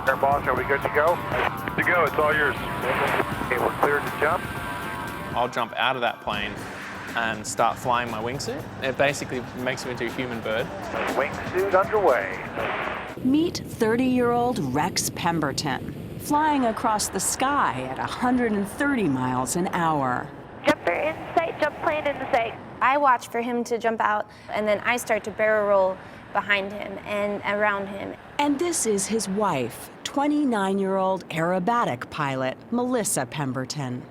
Air boss, are we good to go? To go, it's all yours. Okay, we're cleared to jump. I'll jump out of that plane and start flying my wingsuit. It basically makes me into a human bird. Wingsuit underway. Meet 30-year-old Rex Pemberton, flying across the sky at 130 miles an hour. Jumper in sight, jump plane in sight. I watch for him to jump out, and then I start to barrel roll behind him and around him. And this is his wife, 29-year-old acrobatic pilot Melissa Pemberton.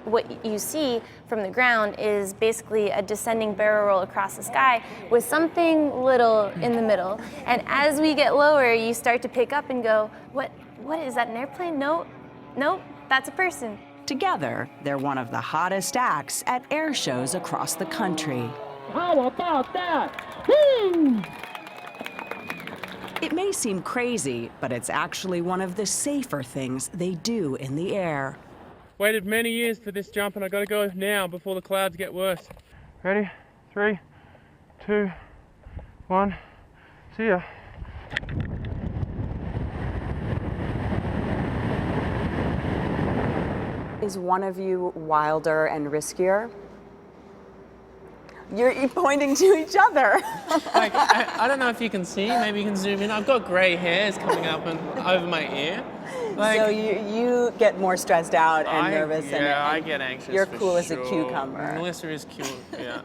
What you see from the ground is basically a descending barrel roll across the sky with something little in the middle. And as we get lower, you start to pick up and go, what is that, an airplane? No, that's a person. Together, they're one of the hottest acts at air shows across the country. How about that? Woo! It may seem crazy, but it's actually one of the safer things they do in the air. Waited many years for this jump, and I gotta go now before the clouds get worse. Ready? 3, 2, 1. See ya. Is one of you wilder and riskier? You're pointing to each other. Like, I don't know if you can see, maybe you can zoom in. I've got gray hairs coming up and over my ear. Like, so you get more stressed out and nervous. Yeah, I get anxious. You're for cool as sure. a cucumber. Melissa is cute, yeah.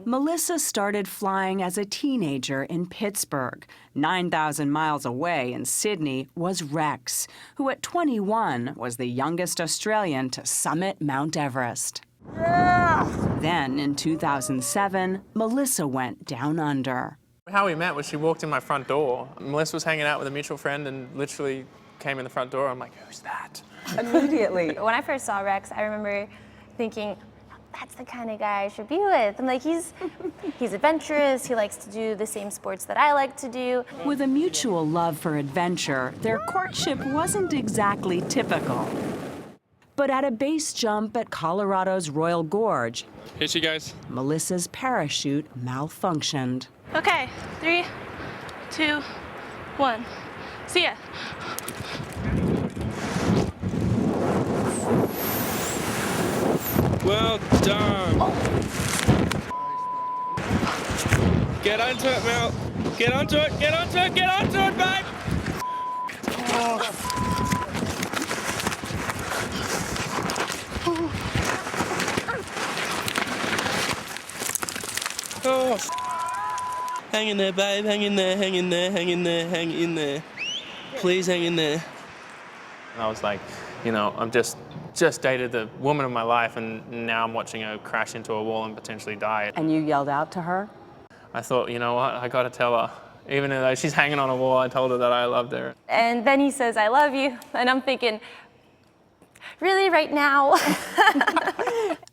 Melissa started flying as a teenager in Pittsburgh. 9,000 miles away in Sydney was Rex, who at 21 was the youngest Australian to summit Mount Everest. Yeah! Then, in 2007, Melissa went down under. How we met was she walked in my front door. Melissa was hanging out with a mutual friend and literally came in the front door. I'm like, who's that? Immediately. When I first saw Rex, I remember thinking, that's the kind of guy I should be with. I'm like, he's adventurous, he likes to do the same sports that I like to do. With a mutual love for adventure, their courtship wasn't exactly typical. But at a base jump at Colorado's Royal Gorge, Here she goes. Melissa's parachute malfunctioned. Okay, 3, 2, 1. See ya. Well done. Get onto it, Mel. Get onto it, get onto it, get onto it, babe! Oh. Hang in there, babe. Hang in there, hang in there, hang in there, hang in there. Please hang in there. And I was like, you know, I'm just dated the woman of my life, and now I'm watching her crash into a wall and potentially die. And you yelled out to her? I thought, you know what, I gotta tell her. Even though she's hanging on a wall, I told her that I loved her. And then he says, I love you. And I'm thinking, really, right now?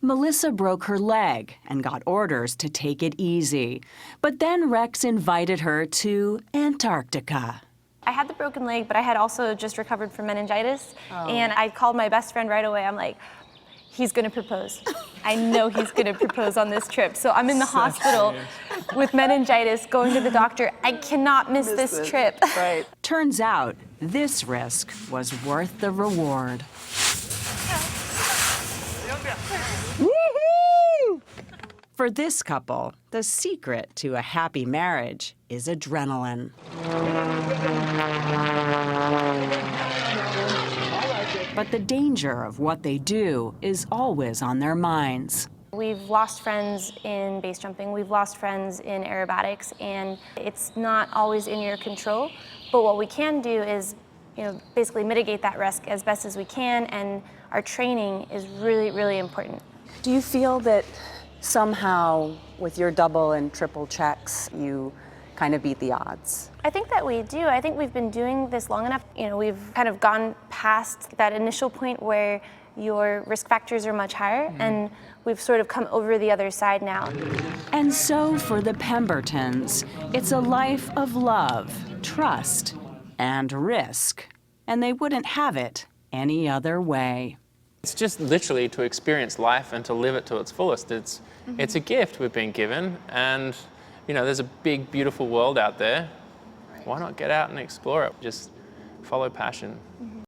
Melissa broke her leg and got orders to take it easy. But then Rex invited her to Antarctica. I had the broken leg, but I had also just recovered from meningitis. And I called my best friend right away. I'm like, he's gonna propose. I know he's gonna propose on this trip. So I'm in the hospital with meningitis, going to the doctor. I cannot miss this trip. Right. Turns out, this risk was worth the reward. Woohoo! For this couple, the secret to a happy marriage is adrenaline. But the danger of what they do is always on their minds. We've lost friends in base jumping, we've lost friends in aerobatics, and it's not always in your control. But what we can do is, you know, basically mitigate that risk as best as we can, and our training is really, really important. Do you feel that somehow, with your double and triple checks, you kind of beat the odds? I think that we do. I think we've been doing this long enough. You know, we've kind of gone past that initial point where your risk factors are much higher, and we've sort of come over the other side now. And so for the Pembertons, it's a life of love, trust, and risk. And they wouldn't have it any other way. It's just literally to experience life and to live it to its fullest. It's a gift we've been given, and you know, there's a big, beautiful world out there. Why not get out and explore it? Just follow passion.